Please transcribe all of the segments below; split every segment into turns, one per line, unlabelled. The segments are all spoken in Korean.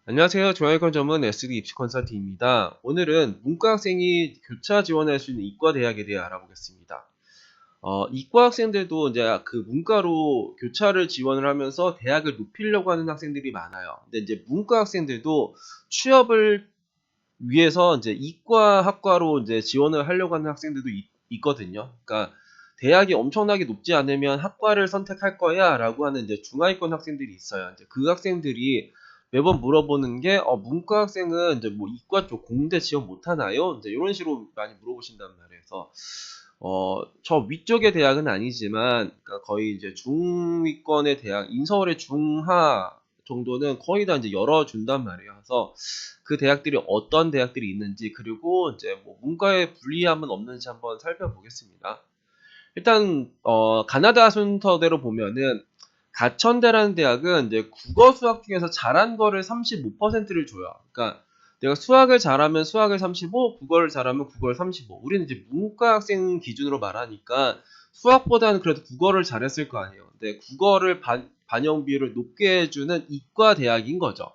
안녕하세요. 좋아요 점은 SD 입시 컨설팅입니다. 오늘은 문과 학생이 교차 지원할 수 있는 이과 대학에 대해 알아보겠습니다. 이과 학생들도 이제 그 문과로 교차를 지원을 하면서 대학을 높이려고 하는 학생들이 많아요. 근데 이제 문과 학생들도 취업을 위해서 이제 이과 학과로 이제 지원을 하려고 하는 학생들도 있거든요. 그러니까 대학이 엄청나게 높지 않으면 학과를 선택할 거야라고 하는 이제 중하위권 학생들이 있어요. 이제 그 학생들이 매번 물어보는 게 문과 학생은 이제 뭐 이과 쪽 공대 지원 못 하나요? 이제 이런 식으로 많이 물어보신단 말이에요. 그래서 저 위쪽의 대학은 아니지만 그러니까 거의 이제 중위권의 대학, 인서울의 중하 정도는 거의 다 이제 열어준단 말이에요. 그래서 그 대학들이 어떤 대학들이 있는지 그리고 이제 뭐 문과에 불리함은 없는지 한번 살펴보겠습니다. 일단 가나다 순서대로 보면은 가천대라는 대학은 이제 국어 수학 중에서 잘한 거를 35%를 줘요. 그러니까 내가 수학을 잘하면 수학을 35, 국어를 잘하면 국어를 35. 우리는 이제 문과 학생 기준으로 말하니까 수학보다는 그래도 국어를 잘했을 거 아니에요. 근데 국어를 반영 비율을 높게 해주는 이과 대학인 거죠.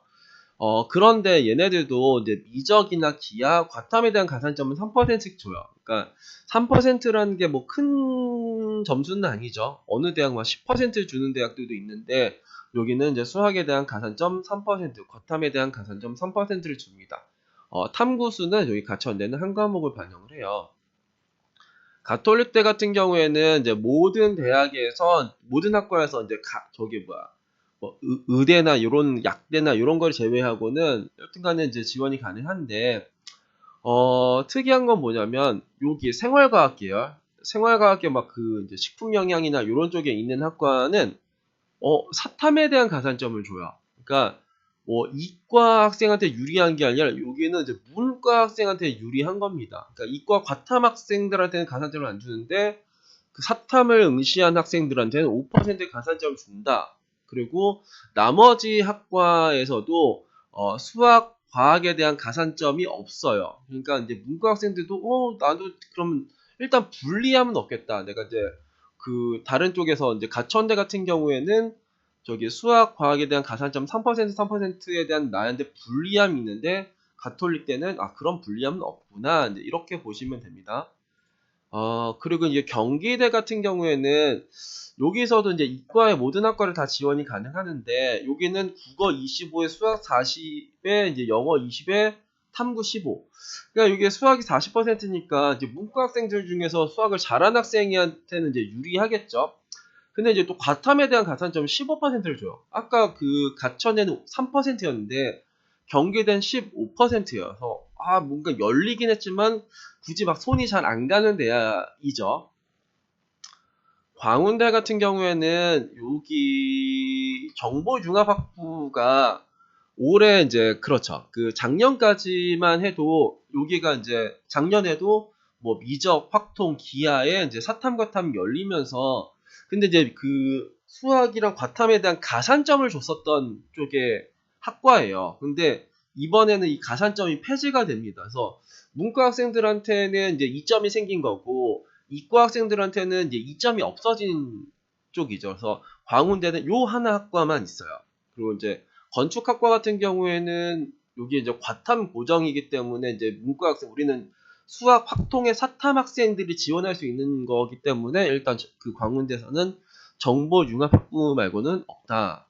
그런데 얘네들도 이제 미적이나 기하, 과탐에 대한 가산점은 3%씩 줘요. 그러니까 3%라는 게 뭐 큰 점수는 아니죠. 어느 대학 막 10% 주는 대학들도 있는데 여기는 이제 수학에 대한 가산점 3%, 과탐에 대한 가산점 3%를 줍니다. 탐구수는 여기 가천대는 한 과목을 반영을 해요. 가톨릭대 같은 경우에는 이제 모든 대학에서 모든 학과에서 이제 저기 뭐야 뭐 의대나 이런 약대나 이런 걸 제외하고는 여튼간에 이제 지원이 가능한데 특이한 건 뭐냐면 여기 생활과학 계열 막 그 이제 식품 영양이나 이런 쪽에 있는 학과는 사탐에 대한 가산점을 줘요. 그러니까 뭐 이과 학생한테 유리한 게 아니라 여기는 이제 문과 학생한테 유리한 겁니다. 그러니까 이과 과탐 학생들한테는 가산점을 안 주는데 그 사탐을 응시한 학생들한테는 5%의 가산점을 준다. 그리고 나머지 학과에서도 수학, 과학에 대한 가산점이 없어요. 그러니까 이제 문과 학생들도 나도 그럼 일단 불리함은 없겠다. 내가 이제 그 다른 쪽에서 이제 가천대 같은 경우에는 저기 수학, 과학에 대한 가산점 3%에 대한 나한테 불리함이 있는데 가톨릭대는 그런 불리함은 없구나. 이제 이렇게 보시면 됩니다. 그리고 이제 경기대 같은 경우에는 여기서도 이제 이과의 모든 학과를 다 지원이 가능하는데 여기는 국어 25에 수학 40에 이제 영어 20에 탐구 15. 그러니까 이게 수학이 40%니까 이제 문과 학생들 중에서 수학을 잘한 학생한테는 이제 유리하겠죠. 근데 이제 또 과탐에 대한 가산점 15%를 줘요. 아까 그 가천에는 3%였는데 경기대는 15%여서 뭔가 열리긴 했지만 굳이 막 손이 잘 안 가는 대학이죠. 광운대 같은 경우에는 여기 정보융합학부가 올해 이제 그렇죠. 그 작년까지만 해도 여기가 이제 작년에도 뭐 미적, 확통, 기하에 이제 사탐, 과탐 열리면서 근데 이제 그 수학이랑 과탐에 대한 가산점을 줬었던 쪽의 학과예요. 근데 이번에는 이 가산점이 폐지가 됩니다. 그래서 문과 학생들한테는 이제 이점이 생긴 거고 이과 학생들한테는 이제 이점이 없어진 쪽이죠. 그래서 광운대는 요 하나 학과만 있어요. 그리고 이제 건축학과 같은 경우에는 여기 이제 과탐 고정이기 때문에 이제 문과 학생 우리는 수학 확통의 사탐 학생들이 지원할 수 있는 거기 때문에 일단 그 광운대에서는 정보융합학부 말고는 없다.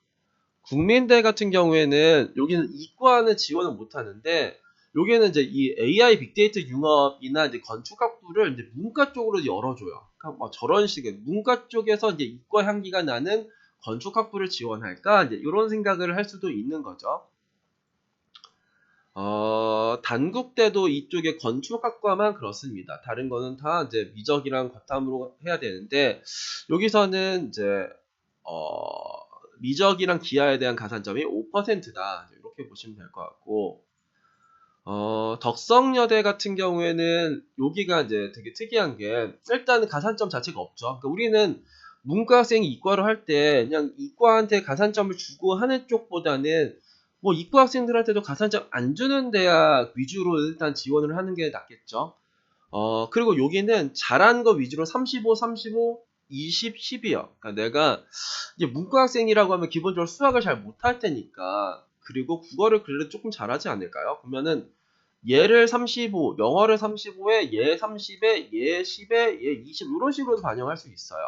국민대 같은 경우에는 여기는 이과는 지원을 못 하는데 여기는 이제 이 AI 빅데이터 융합이나 이제 건축학부를 이제 문과 쪽으로 열어줘요. 그러니까 뭐 저런 식의 문과 쪽에서 이제 이과 향기가 나는 건축학부를 지원할까 이제 이런 생각을 할 수도 있는 거죠. 단국대도 이쪽에 건축학과만 그렇습니다. 다른 거는 다 이제 미적이랑 과탐으로 해야 되는데 여기서는 이제 어, 미적이랑 기하에 대한 가산점이 5%다. 이렇게 보시면 될 것 같고, 덕성여대 같은 경우에는 여기가 이제 되게 특이한 게 일단은 가산점 자체가 없죠. 그러니까 우리는 문과 학생이 이과를 할 때 그냥 이과한테 가산점을 주고 하는 쪽보다는 뭐 이과 학생들한테도 가산점 안 주는 대학 위주로 일단 지원을 하는 게 낫겠죠. 그리고 여기는 잘한 거 위주로 35, 35, 20, 10이요. 그러니까 내가 이제 문과 학생이라고 하면 기본적으로 수학을 잘 못할 테니까 그리고 국어를 그래도 조금 잘하지 않을까요? 그러면은 얘를 35, 영어를 35에 얘 30에 얘 10에 얘 20 이런 식으로도 반영할 수 있어요.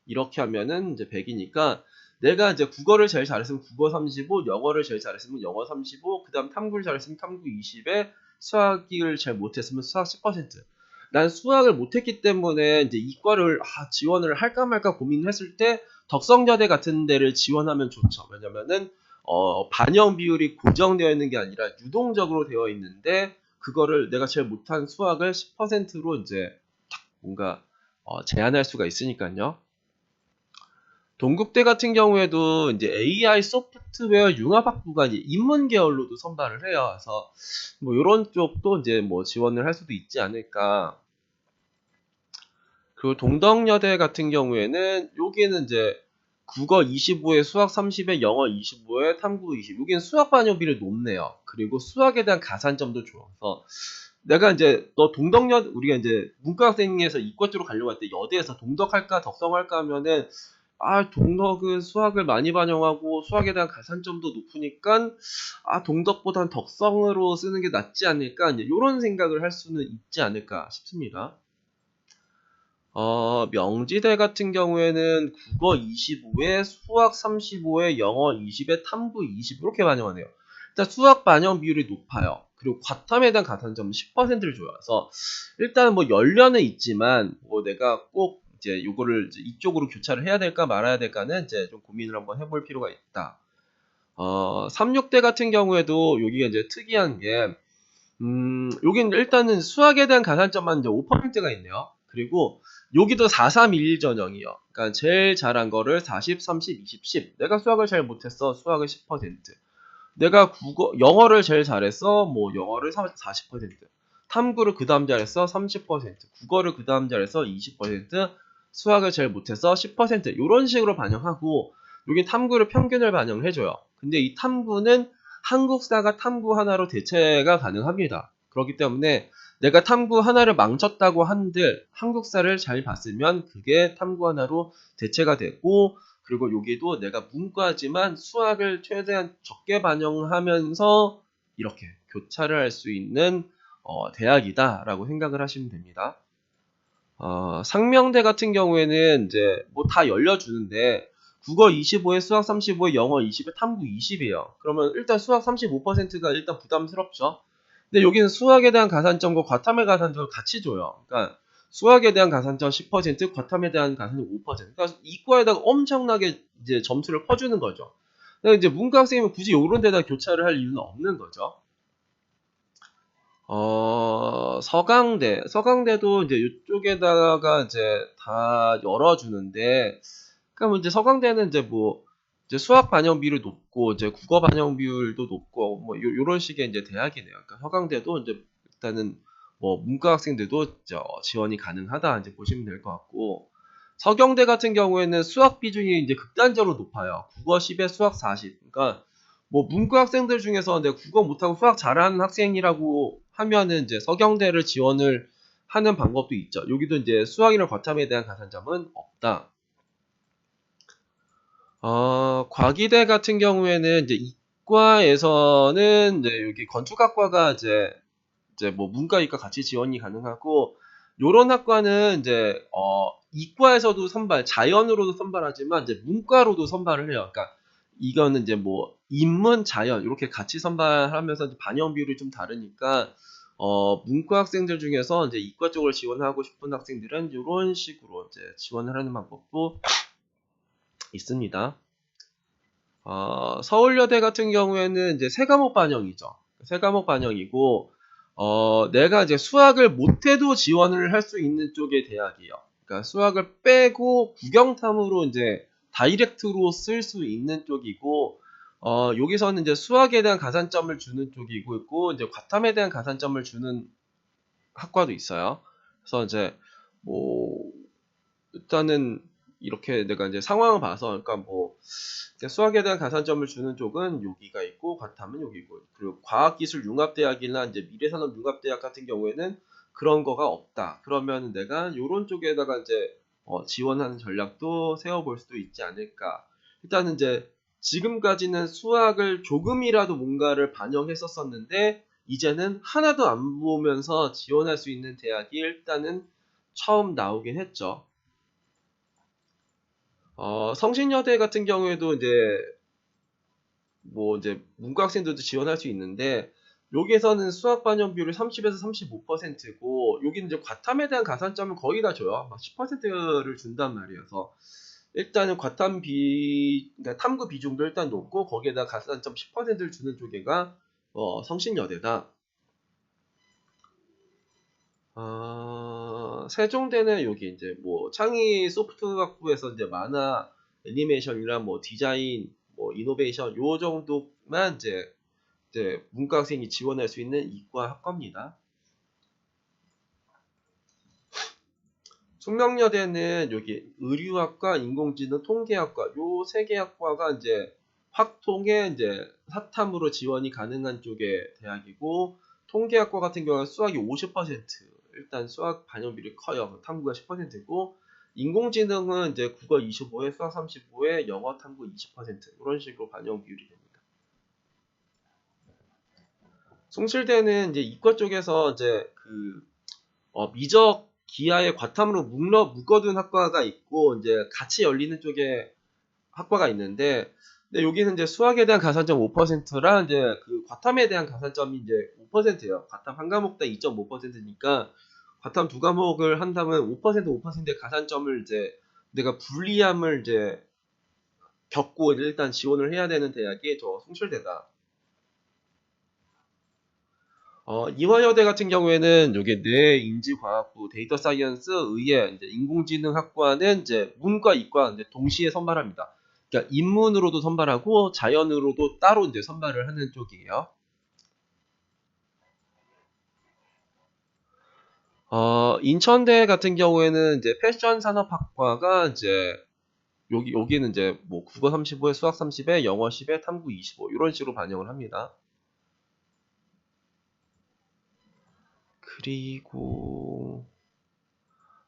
이렇게 하면은 이제 100이니까 내가 이제 국어를 제일 잘했으면 국어 35, 영어를 제일 잘했으면 영어 35, 그다음 탐구를 잘했으면 탐구 20에 수학을 잘 못했으면 수학 10%. 난 수학을 못했기 때문에 이제 이과를 지원을 할까 말까 고민했을 때 덕성여대 같은 데를 지원하면 좋죠. 왜냐면은 반영 비율이 고정되어 있는 게 아니라 유동적으로 되어 있는데 그거를 내가 제일 못한 수학을 10%로 이제 뭔가 제한할 수가 있으니까요. 동국대 같은 경우에도 이제 AI 소프트웨어 융합학부가 이제 인문 계열로도 선발을 해요. 그래서 뭐 이런 쪽도 이제 뭐 지원을 할 수도 있지 않을까. 그리고 동덕여대 같은 경우에는 여기는 이제 국어 25에 수학 30에 영어 25에 탐구 20. 여기는 수학 반영비율이 높네요. 그리고 수학에 대한 가산점도 좋아서 내가 이제 너 동덕여 우리가 이제 문과학생에서 이과 쪽으로 가려고 할 때 여대에서 동덕할까 덕성할까 하면은 동덕은 수학을 많이 반영하고 수학에 대한 가산점도 높으니까 동덕보단 덕성으로 쓰는 게 낫지 않을까 이제 이런 생각을 할 수는 있지 않을까 싶습니다. 명지대 같은 경우에는 국어 25에 수학 35에 영어 20에 탐구 20 이렇게 반영하네요. 일단 수학 반영 비율이 높아요. 그리고 과탐에 대한 가산점은 10%를 줘요. 그래서 일단 뭐 연려는 있지만 뭐 내가 꼭 이제 요거를 이제 이쪽으로 교차를 해야 될까 말아야 될까는 이제 좀 고민을 한번 해볼 필요가 있다. 36대 같은 경우에도 여기가 이제 특이한 게 여긴 일단은 수학에 대한 가산점만 이제 5%가 있네요. 그리고 여기도 4-3-1 전형이요. 그러니까 제일 잘한 거를 40, 30, 20, 10. 내가 수학을 잘 못했어. 수학을 10%. 내가 영어를 제일 잘했어. 뭐 영어를 40%. 탐구를 그 다음 잘했어. 30%. 국어를 그 다음 잘했어. 20%. 수학을 제일 못해서 10%. 이런 식으로 반영하고 여기 탐구를 평균을 반영을 해줘요. 근데 이 탐구는 한국사가 탐구 하나로 대체가 가능합니다. 그렇기 때문에 내가 탐구 하나를 망쳤다고 한들 한국사를 잘 봤으면 그게 탐구 하나로 대체가 되고 그리고 여기도 내가 문과지만 수학을 최대한 적게 반영하면서 이렇게 교차를 할 수 있는 대학이다라고 생각을 하시면 됩니다. 상명대 같은 경우에는 이제 뭐 다 열려주는데 국어 25에 수학 35에 영어 20에 탐구 20이에요. 그러면 일단 수학 35%가 일단 부담스럽죠. 근데 여기는 수학에 대한 가산점과 과탐의 가산점을 같이 줘요. 그러니까 수학에 대한 가산점 10%, 과탐에 대한 가산점 5%. 그러니까 이과에다가 엄청나게 이제 점수를 퍼주는 거죠. 근데 이제 문과 학생이면 굳이 이런 데다 교차를 할 이유는 없는 거죠. 서강대도 이제 이쪽에다가 이제 다 열어주는데, 그러니까 뭐 이제 서강대는 이제 뭐, 이제 수학 반영 비율이 높고, 이제 국어 반영 비율도 높고, 뭐, 요런 식의 이제 대학이네요. 그러니까 서강대도 이제 일단은 뭐, 문과 학생들도 이제 지원이 가능하다, 이제 보시면 될 것 같고, 서경대 같은 경우에는 수학 비중이 이제 극단적으로 높아요. 국어 10에 수학 40. 그러니까 뭐 문과 학생들 중에서 내가 국어 못하고 수학 잘하는 학생이라고 하면은 이제 서경대를 지원을 하는 방법도 있죠. 여기도 이제 수학이나 과탐에 대한 가산점은 없다. 과기대 같은 경우에는 이제 이과에서는 이제 여기 건축학과가 이제 뭐 문과 이과 같이 지원이 가능하고 요런 학과는 이제 이과에서도 선발, 자연으로도 선발하지만 이제 문과로도 선발을 해요. 그러니까 이거는 이제 뭐 인문, 자연 이렇게 같이 선발하면서 이제 반영 비율이 좀 다르니까 문과 학생들 중에서 이제 이과 쪽을 지원하고 싶은 학생들은 이런 식으로 이제 지원을 하는 방법도 있습니다. 서울여대 같은 경우에는 이제 세 과목 반영이죠. 세 과목 반영이고, 내가 이제 수학을 못해도 지원을 할 수 있는 쪽의 대학이에요. 그러니까 수학을 빼고 국영탐으로 이제 다이렉트로 쓸 수 있는 쪽이고, 여기서는 이제 수학에 대한 가산점을 주는 쪽이고 있고, 이제 과탐에 대한 가산점을 주는 학과도 있어요. 그래서 이제 뭐 일단은 이렇게 내가 이제 상황을 봐서 그러니까 뭐 수학에 대한 가산점을 주는 쪽은 여기가 있고 과탐은 여기고 그리고 과학기술융합대학이나 이제 미래산업융합대학 같은 경우에는 그런 거가 없다. 그러면 내가 이런 쪽에다가 이제 지원하는 전략도 세워볼 수도 있지 않을까. 일단은 이제 지금까지는 수학을 조금이라도 뭔가를 반영했었었는데 이제는 하나도 안 보면서 지원할 수 있는 대학이 일단은 처음 나오긴 했죠. 성신여대 같은 경우에도 이제 문과 학생들도 지원할 수 있는데 여기에서는 수학 반영 비율이 30에서 35%고 여기는 이제 과탐에 대한 가산점을 거의 다 줘요. 막 10%를 준단 말이어서 일단은 그러니까 탐구 비중도 일단 높고 거기에다 가산점 10%를 주는 쪽에가 성신여대다. 세종대는 여기 이제 뭐 창의 소프트학부에서 이제 만화, 애니메이션이나 뭐 디자인, 뭐 이노베이션 요 정도만 이제 문과 학생이 지원할 수 있는 이과 학과입니다. 숙명여대는 여기 의류학과, 인공지능, 통계학과 요 세 개 학과가 이제 확통의 이제 사탐으로 지원이 가능한 쪽의 대학이고 통계학과 같은 경우는 수학이 50% 일단 수학 반영비율이 커요. 탐구가 10%고 인공지능은 이제 국어 25에 수학 35에 영어 탐구 20% 이런 식으로 반영 비율이 됩니다. 숭실대는 이제 이과 쪽에서 이제 미적 기하의 과탐으로 묶어둔 학과가 있고 이제 같이 열리는 쪽에 학과가 있는데 근데 여기는 이제 수학에 대한 가산점 5%랑 이제 그 과탐에 대한 가산점이 이제 5%예요. 과탐 한 과목당 2.5%니까 과탐 두 과목을 한다면 5%의 가산점을 이제 내가 불리함을 이제 겪고 일단 지원을 해야 되는 대학이 저 숭실대다. 이화여대 같은 경우에는 요게 뇌인지과학부, 데이터 사이언스, 의예, 이제 인공지능학과는 이제 문과, 이과 이제 동시에 선발합니다. 그러니까 인문으로도 선발하고 자연으로도 따로 이제 선발을 하는 쪽이에요. 인천대 같은 경우에는 이제 패션 산업학과가 이제 여기는 이제 뭐 국어 35에 수학 30에 영어 10에 탐구 25 이런 식으로 반영을 합니다. 그리고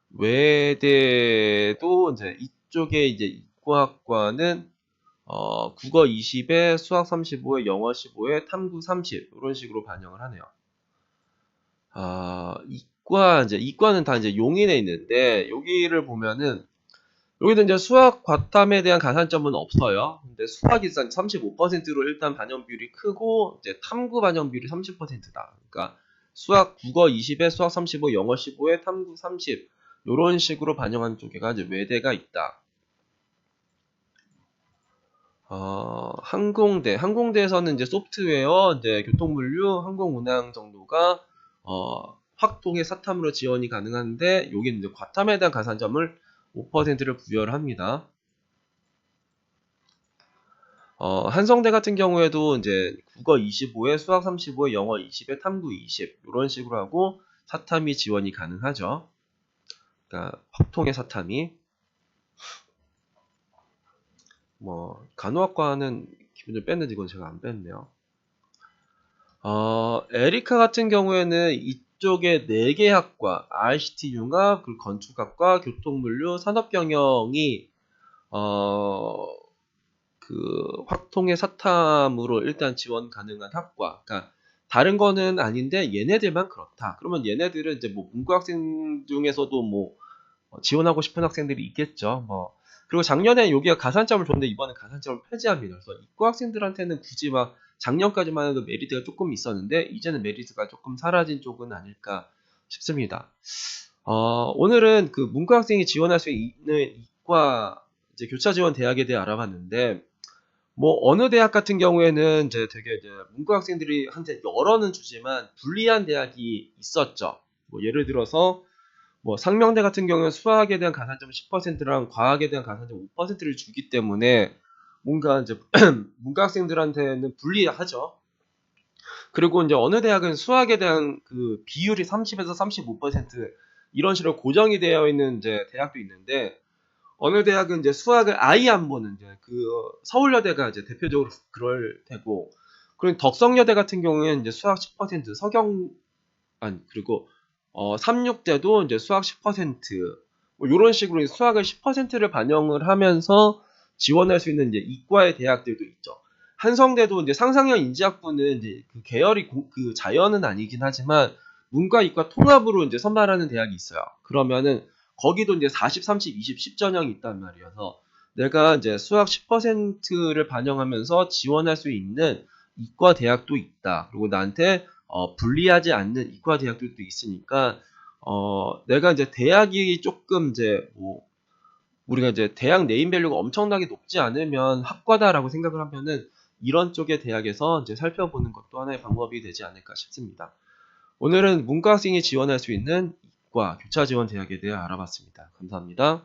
외대도 이제 이쪽에 이제 이과학과는 국어 20에 수학 35에 영어 15에 탐구 30 이런 식으로 반영을 하네요. 이과는 다 이제 용인에 있는데 여기를 보면은 여기도 이제 수학 과탐에 대한 가산점은 없어요. 근데 수학이 35%로 일단 반영 비율이 크고 이제 탐구 반영 비율이 30%다. 그러니까 수학 국어 20에 수학 35, 영어 15에 탐구 30 이런 식으로 반영한 쪽에가 이제 외대가 있다. 항공대에서는 이제 소프트웨어, 이제 교통물류, 항공운항 정도가 확통의 사탐으로 지원이 가능한데 여기는 이제 과탐에 대한 가산점을 5%를 부여를 합니다. 한성대 같은 경우에도 이제 국어 25에 수학 35에 영어 20에 탐구 20 이런 식으로 하고 사탐이 지원이 가능하죠. 그러니까 확통의 사탐이 뭐 간호학과는 기본적으로 뺐는지 이건 제가 안 뺐네요. 에리카 같은 경우에는 이쪽에 4개 학과, ICT 융합, 그리고 건축학과, 교통물류, 산업경영이 확통의 사탐으로 일단 지원 가능한 학과. 그러니까 다른 거는 아닌데 얘네들만 그렇다. 그러면 얘네들은 이제 뭐 문과 학생 중에서도 뭐 지원하고 싶은 학생들이 있겠죠. 뭐 그리고 작년에 여기가 가산점을 줬는데 이번에 가산점을 폐지합니다. 그래서 이과 학생들한테는 굳이 막 작년까지만 해도 메리트가 조금 있었는데 이제는 메리트가 조금 사라진 쪽은 아닐까 싶습니다. 오늘은 그 문과 학생이 지원할 수 있는 이과 이제 교차 지원 대학에 대해 알아봤는데 뭐 어느 대학 같은 경우에는 이제 문과 학생들이 한테 열어는 주지만 불리한 대학이 있었죠. 뭐 예를 들어서 뭐 상명대 같은 경우는 수학에 대한 가산점 10%랑 과학에 대한 가산점 5%를 주기 때문에 뭔가 이제 문과 학생들한테는 불리하죠. 그리고 이제 어느 대학은 수학에 대한 그 비율이 30에서 35% 이런 식으로 고정이 되어 있는 이제 대학도 있는데 어느 대학은 이제 수학을 아예 안 보는 이제 서울여대가 이제 대표적으로 그럴 테고 그리고 덕성여대 같은 경우에는 이제 수학 10% 그리고 36대도 이제 수학 10%뭐 이런 식으로 수학을 10%를 반영을 하면서 지원할 수 있는 이제 이과의 대학들도 있죠. 한성대도 이제 상상형 인지학부는 이제 그 계열이 그 자연은 아니긴 하지만 문과 이과 통합으로 이제 선발하는 대학이 있어요. 그러면은 거기도 이제 40, 30, 20, 10전형이 있단 말이어서 내가 이제 수학 10%를 반영하면서 지원할 수 있는 이과 대학도 있다. 그리고 나한테 불리하지 않는 이과 대학들도 있으니까 내가 이제 대학이 조금 이제 뭐 우리가 이제 대학 네임밸류가 엄청나게 높지 않으면 학과다라고 생각을 하면은 이런 쪽의 대학에서 이제 살펴보는 것도 하나의 방법이 되지 않을까 싶습니다. 오늘은 문과 학생이 지원할 수 있는 이과 교차 지원 대학에 대해 알아봤습니다. 감사합니다.